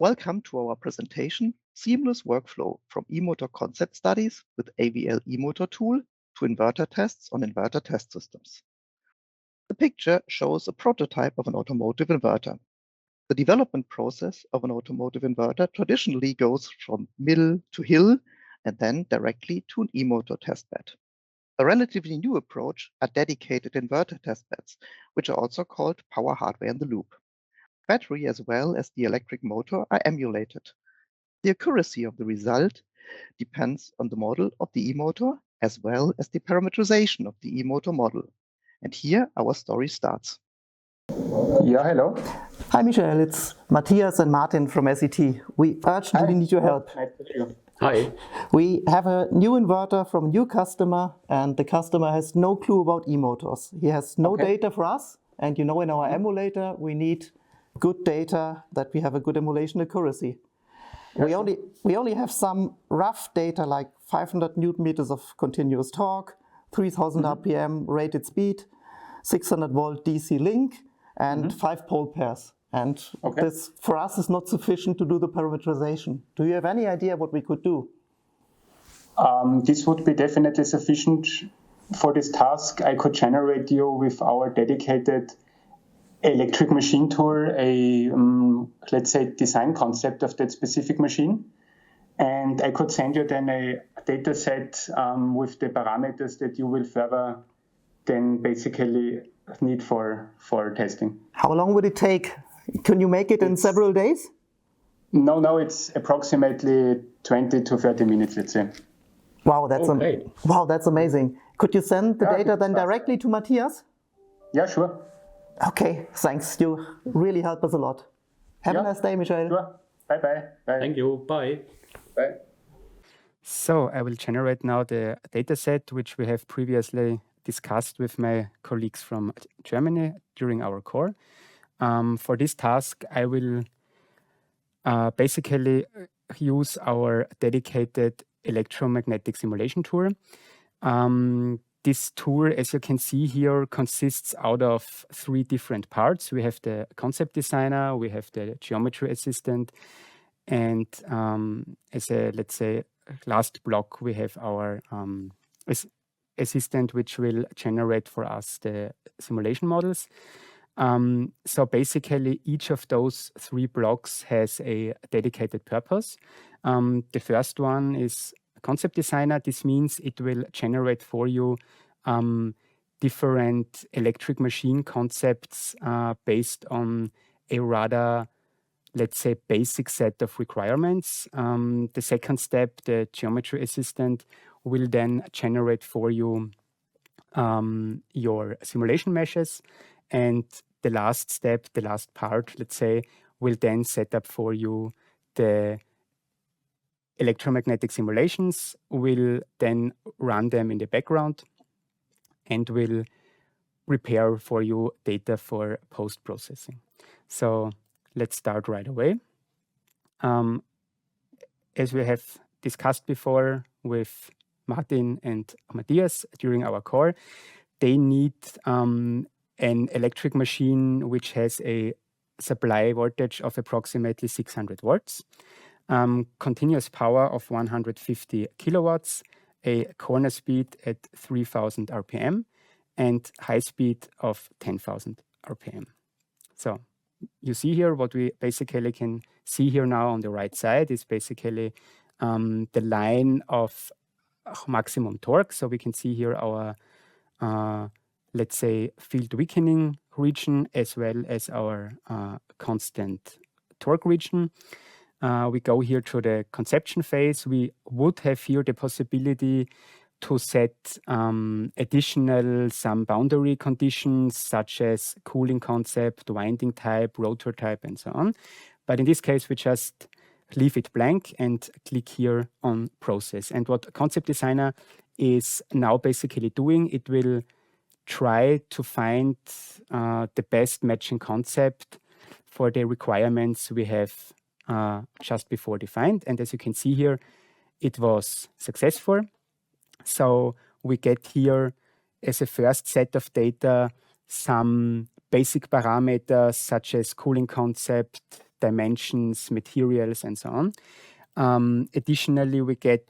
Welcome to our presentation, Seamless Workflow from e-motor concept studies with AVL e-motor tool to inverter tests on inverter test systems. The picture shows a prototype of an automotive inverter. The development process of an automotive inverter traditionally goes from mill to hill and then directly to an e-motor testbed. A relatively new approach are dedicated inverter testbeds, which are also called power hardware in the loop. Battery as well as the electric motor are emulated. The accuracy of the result depends on the model of the e-motor as well as the parameterization of the e-motor model. And here our story starts. Yeah, hello. Hi Michael, it's Matthias and Martin from SET. We urgently need your help. Nice to meet you. Hi. We have a new inverter from a new customer and the customer has no clue about e-motors. He has no data for us, and you know in our emulator we need good data that we have a good emulation accuracy. We only have some rough data like 500 Newton meters of continuous torque, 3000 RPM rated speed, 600 volt DC link, and 5 pole pairs. And this for us is not sufficient to do the parameterization. Do you have any idea what we could do? This would be definitely sufficient for this task. I could generate you with our dedicated electric machine tool let's say, design concept of that specific machine. And I could send you then a data set with the parameters that you will further then basically need for testing. How long would it take? Can you make it in several days? No, it's approximately 20 to 30 minutes, let's say. Wow, that's amazing. Could you send the data then directly to Matthias? Yeah, sure. Okay, thanks. You really help us a lot. Have a nice day, Michael. Sure. Bye-bye. Bye. Thank you. Bye. Bye. So I will generate now the dataset which we have previously discussed with my colleagues from Germany during our core. For this task, I will basically use our dedicated electromagnetic simulation tool. This tool, as you can see here, consists out of 3 different parts. We have the concept designer, we have the geometry assistant, and as a, let's say, last block, we have our assistant, which will generate for us the simulation models. So basically, each of those 3 blocks has a dedicated purpose. The first one is concept designer. This means it will generate for you different electric machine concepts based on a rather, let's say, basic set of requirements. The second step, the geometry assistant, will then generate for you your simulation meshes. And the last step, the last part, let's say, will then set up for you the electromagnetic simulations, will then run them in the background, and will prepare for you data for post-processing. So let's start right away. As we have discussed before with Martin and Matthias during our core, they need an electric machine which has a supply voltage of approximately 600 volts, continuous power of 150 kilowatts, a corner speed at 3000 RPM, and high speed of 10,000 RPM. So you see here what we basically can see here now on the right side is basically the line of maximum torque. So we can see here our, let's say, field weakening region as well as our constant torque region. We go here to the conception phase. We would have here the possibility to set additional some boundary conditions such as cooling concept, winding type, rotor type, and so on. But in this case, we just leave it blank and click here on process. And what Concept Designer is now basically doing, it will try to find the best matching concept for the requirements we have just before defined. And as you can see here, it was successful. So we get here as a first set of data some basic parameters such as cooling concept, dimensions, materials, and so on. Additionally, we get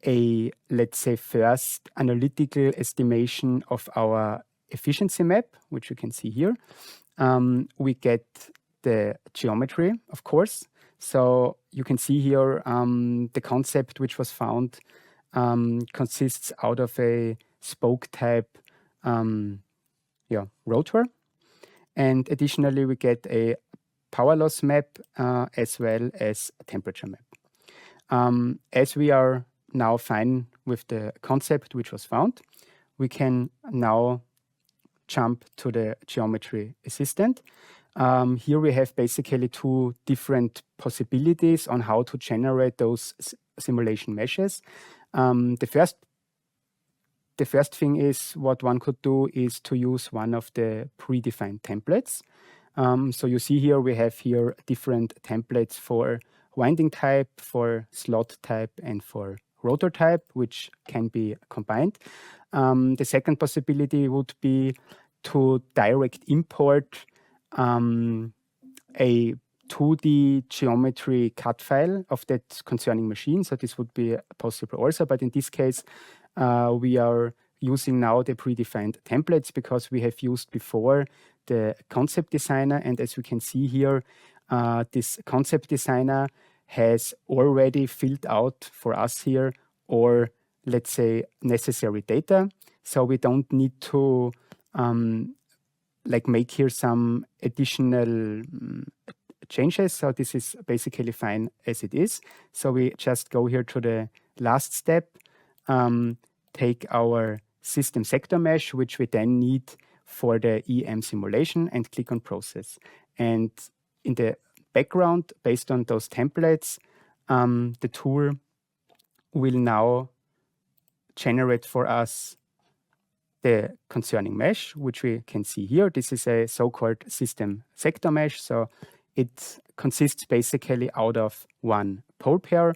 a, let's say, first analytical estimation of our efficiency map, which you can see here. We get the geometry, of course. So you can see here the concept which was found consists out of a spoke type rotor. And additionally, we get a power loss map as well as a temperature map. As we are now fine with the concept which was found, we can now jump to the geometry assistant. Here we have basically two different possibilities on how to generate those simulation meshes. The first thing is what one could do is to use one of the predefined templates. So you see here, we have here different templates for winding type, for slot type, and for rotor type, which can be combined. The second possibility would be to direct import a 2D geometry cut file of that concerning machine. So this would be possible also, but in this case, we are using now the predefined templates because we have used before the concept designer. And as we can see here, this concept designer has already filled out for us here, or let's say necessary data. So we don't need to make here some additional changes. So this is basically fine as it is. So we just go here to the last step, take our system sector mesh, which we then need for the EM simulation, and click on process. And in the background, based on those templates, the tool will now generate for us the concerning mesh, which we can see here. This is a so-called system sector mesh. So it consists basically out of one pole pair,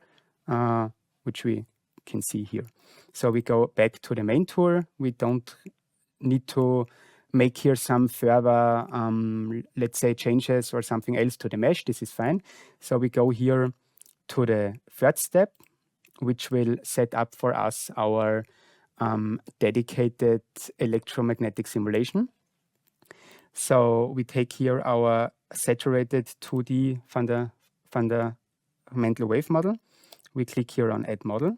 which we can see here. So we go back to the main tool. We don't need to make here some further, let's say, changes or something else to the mesh. This is fine. So we go here to the third step, which will set up for us our dedicated electromagnetic simulation. So we take here our saturated 2D fundamental wave model. We click here on Add Model.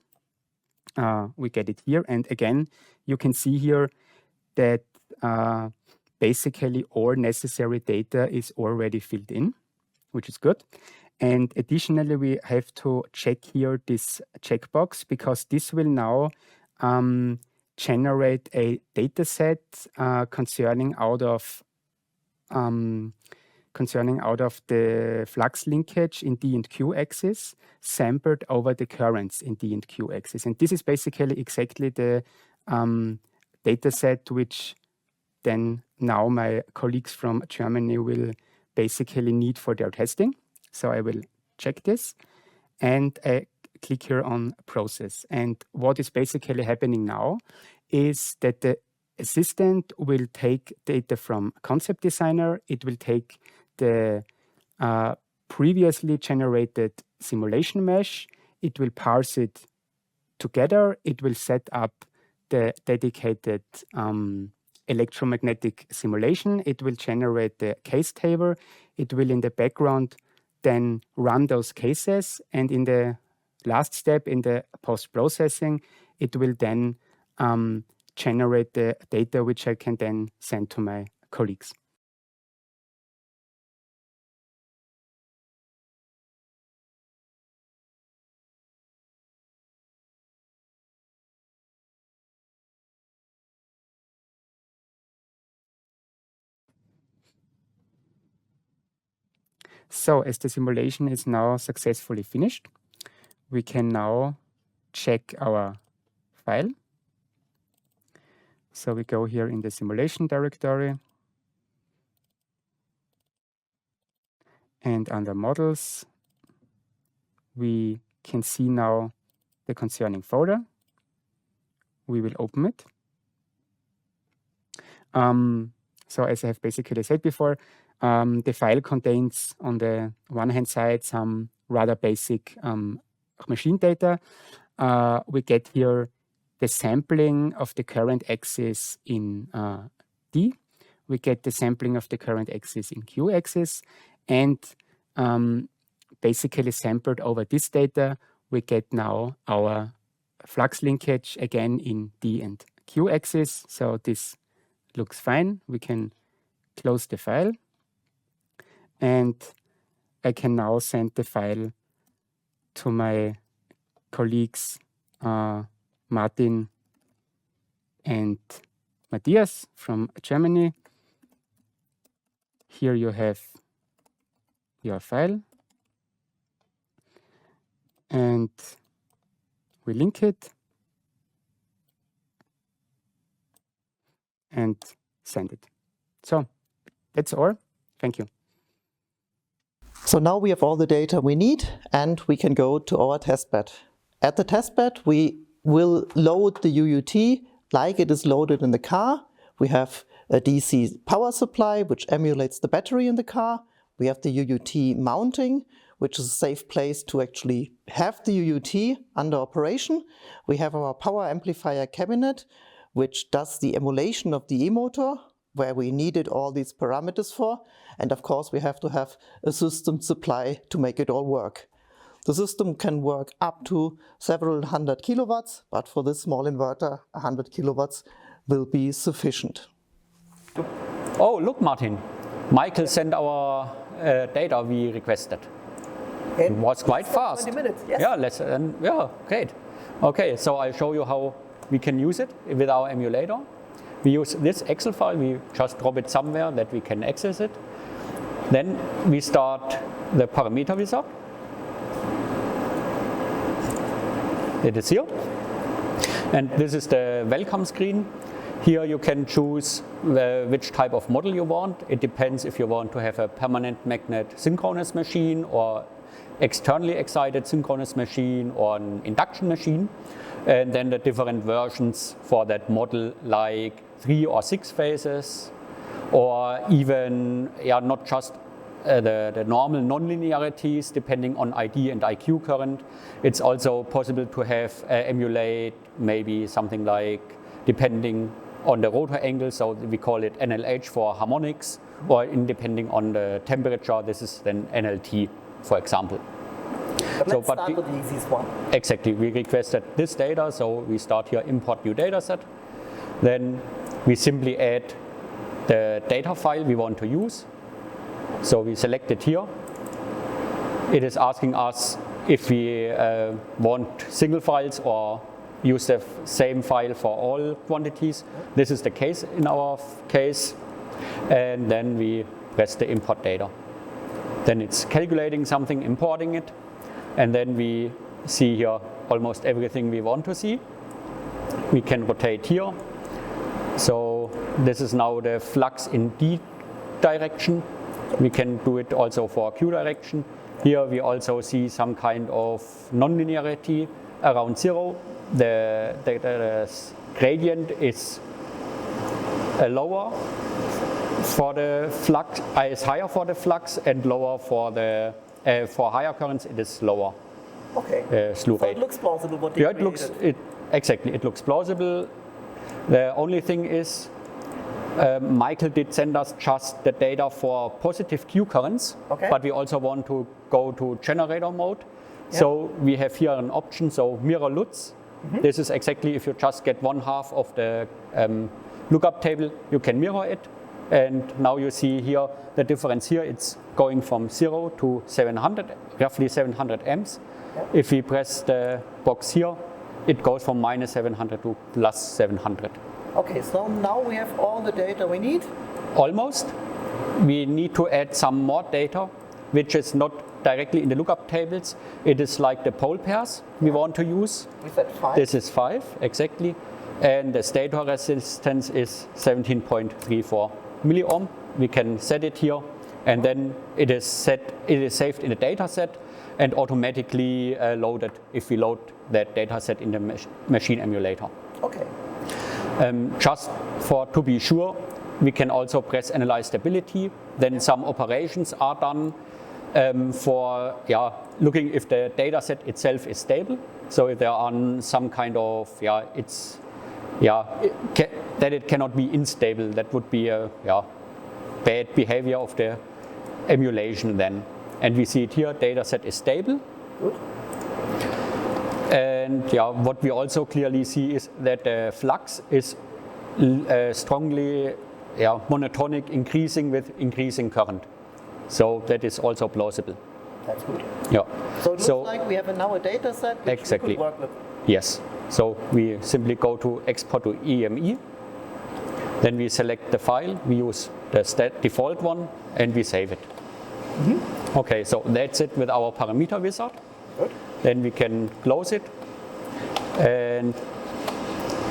We get it here. And again, you can see here that basically all necessary data is already filled in, which is good. And additionally, we have to check here this checkbox, because this will now generate a data set concerning out of the flux linkage in D and Q axis, sampled over the currents in D and Q axis. And this is basically exactly the data set which then now my colleagues from Germany will basically need for their testing. So I will check this and I click here on process. And what is basically happening now is that the assistant will take data from concept designer. It will take the previously generated simulation mesh. It will parse it together. It will set up the dedicated electromagnetic simulation. It will generate the case table. It will in the background then run those cases. And in the last step, in the post-processing, it will then generate the data which I can then send to my colleagues. So as the simulation is now successfully finished, we can now check our file. So we go here in the simulation directory, and under models, we can see now the concerning folder. We will open it. So as I have basically said before, The file contains, on the one hand side, some rather basic machine data. We get here the sampling of the current axis in D. We get the sampling of the current axis in Q axis. And basically sampled over this data, we get now our flux linkage again in D and Q axis. So this looks fine. We can close the file. And I can now send the file to my colleagues Martin and Matthias from Germany. Here you have your file. And we link it and send it. So that's all. Thank you. So now we have all the data we need, and we can go to our testbed. At the testbed, we will load the UUT like it is loaded in the car. We have a DC power supply, which emulates the battery in the car. We have the UUT mounting, which is a safe place to actually have the UUT under operation. We have our power amplifier cabinet, which does the emulation of the e-motor, where we needed all these parameters for. And of course, we have to have a system supply to make it all work. The system can work up to several hundred kilowatts, but for this small inverter, 100 kilowatts will be sufficient. Oh, look, Martin. Michael sent our data we requested. It was quite fast. 20 minutes, yes. Yeah, great. Okay, so I'll show you how we can use it with our emulator. We use this Excel file, we just drop it somewhere that we can access it. Then we start the parameter wizard. It is here. And this is the welcome screen. Here you can choose which type of model you want. It depends if you want to have a permanent magnet synchronous machine or externally excited synchronous machine or an induction machine. And then the different versions for that model, like 3 or 6 phases, or even not just the normal nonlinearities depending on ID and IQ current. It's also possible to have emulate maybe something like depending on the rotor angle, so we call it NLH for harmonics, or depending on the temperature, this is then NLT, for example. But let's start with the easiest one. Exactly, we requested this data, so we start here import new data set. Then we simply add the data file we want to use. So we select it here. It is asking us if we want single files or use the same file for all quantities. This is the case in our case. And then we press the import data. Then it's calculating something, importing it. And then we see here almost everything we want to see. We can rotate here. So this is now the flux in D direction. We can do it also for Q direction. Here we also see some kind of nonlinearity around 0. The gradient is lower for the flux, is higher for the flux and lower for the for higher currents it is lower. Okay. Slew rate. So it looks plausible what you created. Exactly, it looks plausible. The only thing is Michael did send us just the data for positive Q currents, but we also want to go to generator mode. Yeah. So we have here an option, so mirror LUTs. Mm-hmm. This is exactly if you just get 1/2 of the lookup table, you can mirror it. And now you see here the difference here, it's going from 0 to 700, roughly 700 amps. Yeah. If we press the box here, it goes from -700 to +700. Okay, so now we have all the data we need? Almost. We need to add some more data, which is not directly in the lookup tables. It is like the pole pairs we want to use. We said 5. This is 5, exactly. And the stator resistance is 17.34 milliohm. We can set it here, and then it is saved in the data set and automatically loaded if we load that data set in the machine emulator. Okay. Just to be sure, we can also press analyze stability. Then some operations are done for looking if the data set itself is stable. So if there are some kind of that it cannot be unstable, that would be a bad behavior of the emulation then. And we see it here, data set is stable. Good. And what we also clearly see is that the flux is strongly monotonic, increasing with increasing current. So that is also plausible. That's good. Yeah. So it looks like we have now a data set which exactly. we could work with. Yes. So we simply go to export to EME. Then we select the file. We use the default one and we save it. Mm-hmm. Okay, so that's it with our parameter wizard. Good. Then we can close it. And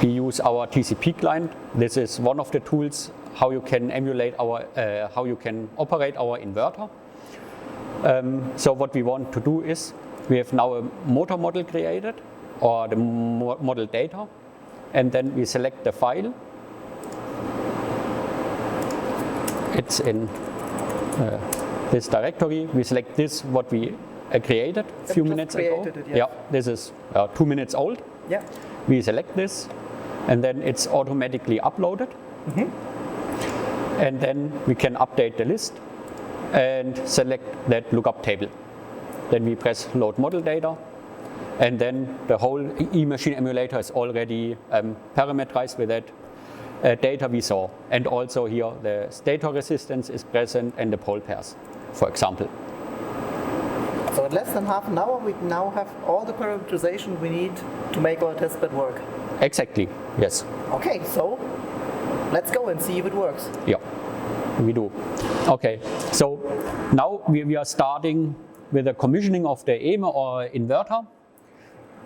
we use our TCP client. This is one of the tools how you can emulate how you can operate our inverter. So what we want to do is we have now a motor model created, or the model data, and then we select the file. It's in this directory. We select this what we created a few minutes ago. Yeah, this is 2 minutes old. Yeah. We select this, and then it's automatically uploaded. Mm-hmm. And then we can update the list and select that lookup table. Then we press load model data, and then the whole eMachine emulator is already parameterized with that data we saw. And also here the stator resistance is present and the pole pairs, for example. So in less than half an hour we now have all the parameterization we need to make our testbed work. Exactly, yes. Okay, so let's go and see if it works. Yeah, we do. Okay, so now we are starting with the commissioning of the EME or inverter.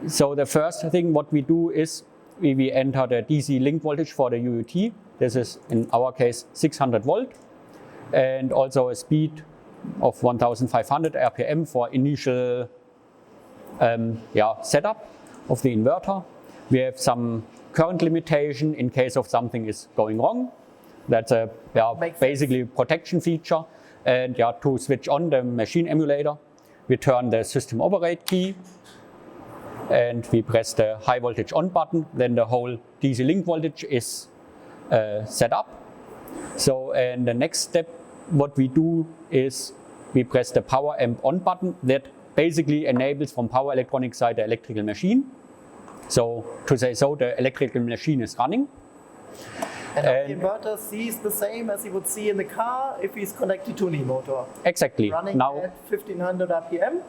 So the first thing what we do is we enter the DC link voltage for the UUT. This is in our case 600 volt, and also a speed of 1500 RPM for initial setup of the inverter. We have some current limitation in case of something is going wrong. That's a basically protection feature. And to switch on the machine emulator, we turn the system override key and we press the high voltage on button. Then the whole DC link voltage is set up. So, and the next step, what we do is we press the power amp on button. That basically enables from power electronic side the electrical machine. So to say so, the electrical machine is running. And the inverter sees the same as you would see in the car if he's connected to an e-motor. Exactly. Running now, at 1500 RPM.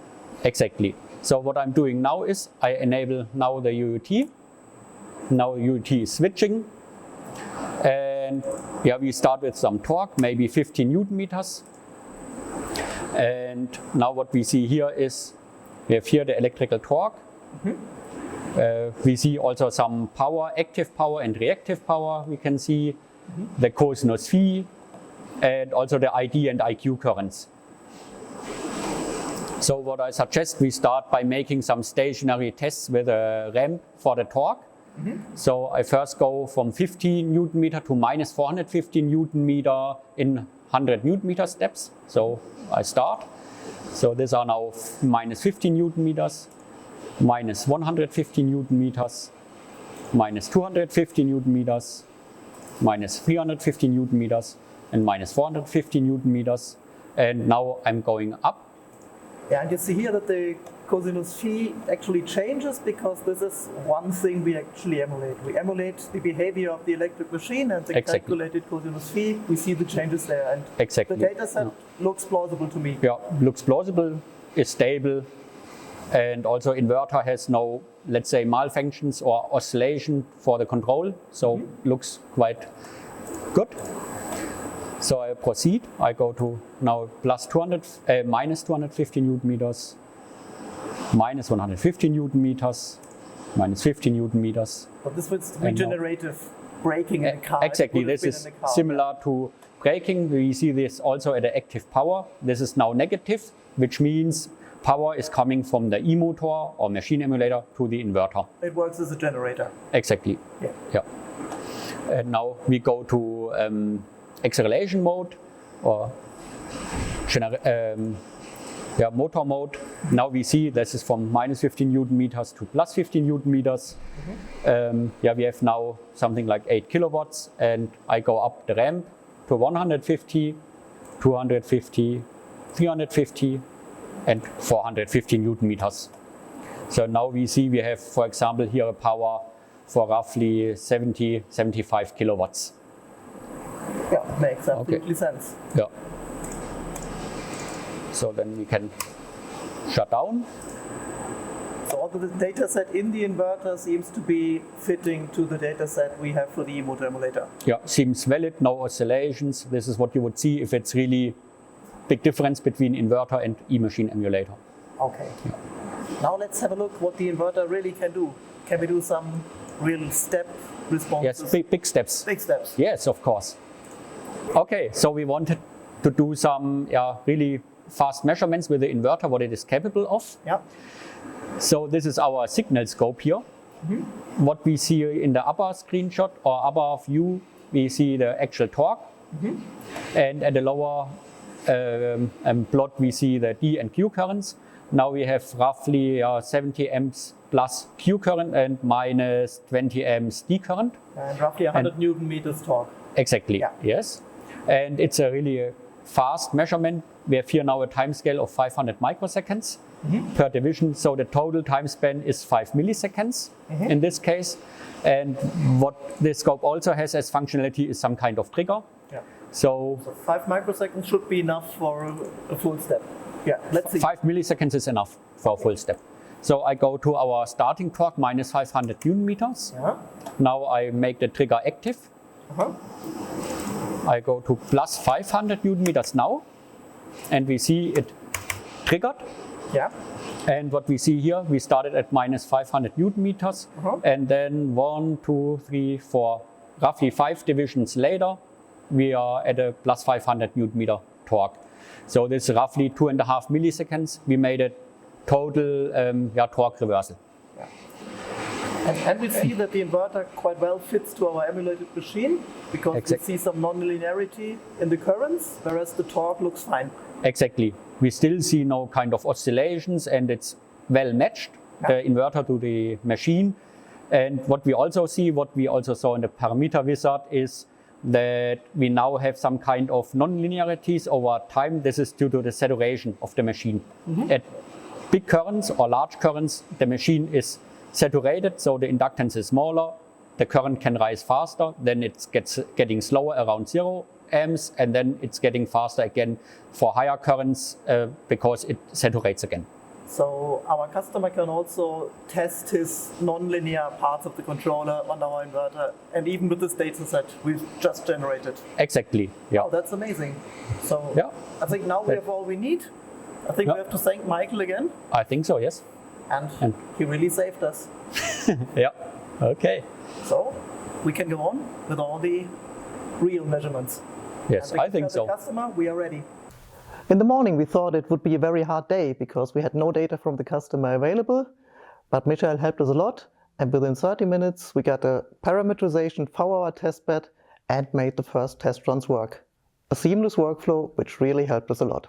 Exactly. So what I'm doing now is I enable now the UUT. Now UUT is switching. And we start with some torque, maybe 15 Newton meters. And now what we see here is we have here the electrical torque. Mm-hmm. We see also some power, active power and reactive power. We can see the cosinus phi and also the ID and IQ currents. So what I suggest, we start by making some stationary tests with a ramp for the torque. Mm-hmm. So I first go from 15 Newton meter to minus 415 Newton meter in 100 Newton meter steps. So I start. So these are now minus 15 Newton meters. Minus 150 Newton meters, minus 250 Newton meters, minus 350 Newton meters, and minus 450 Newton meters. And now I'm going up. Yeah, and you see here that the cosinus phi actually changes because this is one thing we actually emulate. We emulate the behavior of the electric machine and the calculated cosinus phi. We see the changes there, and the data set looks plausible to me. Yeah, looks plausible, is stable. And also inverter has no, let's say, malfunctions or oscillation for the control. So looks quite good. So I proceed. I go to now minus 250 Newton meters, minus 150 Newton meters, minus 50 Newton meters. But this was regenerative braking in the car. Exactly. This is similar to braking. We see this also at the active power. This is now negative, which means power is coming from the e-motor or machine emulator to the inverter. It works as a generator. Exactly. Yeah. And now we go to acceleration mode or motor mode. Now we see this is from minus 15 Newton meters to plus 15 Newton meters. We have now something like 8 kilowatts, and I go up the ramp to 150, 250, 350, and 450 Newton meters. So now we see we have, for example, here a power for roughly 75 kilowatts. Yeah, makes absolutely sense. Yeah. So then we can shut down. So all the data set in the inverter seems to be fitting to the data set we have for the e-motor emulator. Yeah, seems valid, no oscillations. This is what you would see if it's really big difference between inverter and e-machine emulator. Okay. Yeah. Now let's have a look what the inverter really can do. Can we do some real step responses? Yes, big steps. Big steps. Yes, of course. Okay, so we wanted to do some really fast measurements with the inverter, what it is capable of. Yeah. So this is our signal scope here. What we see in the upper screenshot or upper view, we see the actual torque. And at the lower plot, we see the D and Q currents. Now we have roughly 70 amps plus Q current and minus 20 amps D current. And roughly 100 Newton meters torque. Exactly, yes. And it's a really fast measurement. We have here now a time scale of 500 microseconds per division. So the total time span is 5 milliseconds in this case. And what this scope also has as functionality is some kind of trigger. Yeah. So 5 microseconds should be enough for a full step. Yeah, let's see. 5 milliseconds is enough for a full step. So I go to our starting torque minus 500 Newton meters. Now I make the trigger active. I go to plus 500 Newton meters now, and we see it triggered. Yeah. And what we see here, we started at minus 500 Newton meters, and then 1, 2, 3, 4, roughly 5 divisions later, we are at a plus 500 Newton meter torque. So this is roughly 2.5 milliseconds. We made a total torque reversal. Yeah. And we see that the inverter quite well fits to our emulated machine because we see some non-linearity in the currents, whereas the torque looks fine. Exactly. We still see no kind of oscillations, and it's well matched, the inverter to the machine. And what we also see, what we also saw in the parameter wizard, is that we now have some kind of non-linearities over time. This is due to the saturation of the machine. At big currents or large currents, the machine is saturated, so the inductance is smaller, the current can rise faster, then it gets getting slower around 0 amps, and then it's getting faster again for higher currents because it saturates again. So our customer can also test his non-linear parts of the controller on our inverter, and even with this data set we've just generated. Exactly, yeah. Oh, that's amazing. So I think now we have all we need. I think we have to thank Michael again. I think so, yes. And he really saved us. Yeah, okay. So we can go on with all the real measurements. Yes, I think so. Customer, we are ready. In the morning, we thought it would be a very hard day because we had no data from the customer available, but Michael helped us a lot, and within 30 minutes, we got a parameterization for our testbed and made the first test runs work. A seamless workflow, which really helped us a lot.